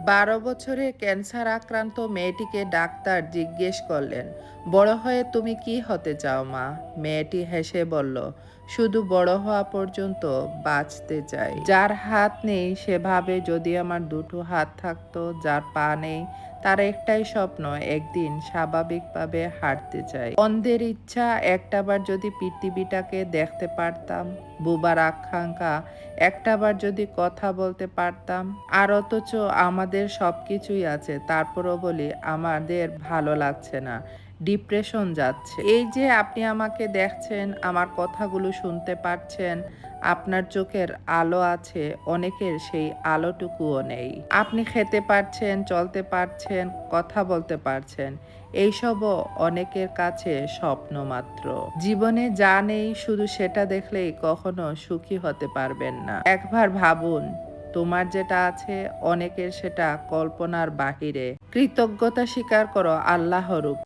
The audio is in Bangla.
12 বছরের ক্যান্সার আক্রান্ত মেয়েটিকে ডাক্তার জিজ্ঞেস করলেন, বড় হয়ে তুমি কি হতে চাও মা? মেয়েটি হেসে বলল, শুধু বড় হওয়া পর্যন্ত বাঁচতে চাই। যার হাত নেই সে ভাবে যদি আমার দুটো হাত থাকতো, যার পা নেই তার একটাই স্বপ্ন একদিন স্বাভাবিকভাবে হাঁটতে চাই। অন্ধের ইচ্ছা একটাবার যদি পৃথিবীটাকে দেখতে পারতাম, বুবার আকাঙ্ক্ষা একটাবার যদি কথা বলতে পারতাম। আর অথচ আমাদের সবকিছুই আছে, তারপরও বলি আমাদের ভালো লাগছে না, ডিপ্রেশন যাচ্ছে। এই যে আপনি আমাকে দেখছেন, আমার কথাগুলো শুনতে পাচ্ছেন, আপনার চোখের আলো আছে, অনেকের সেই আলোটুকুও নেই। আপনি খেতে পারছেন, চলতে পারছেন, কথা বলতে পারছেন, এইসবও অনেকের কাছে স্বপ্ন মাত্র। জীবনে যা নেই শুধু সেটা দেখলেই কখনো সুখী হতে পারবেন না। একবার ভাবুন, তোমার যেটা আছে অনেকের সেটা কল্পনার বাহিরে। কৃতজ্ঞতা স্বীকার করো আল্লাহর উপর।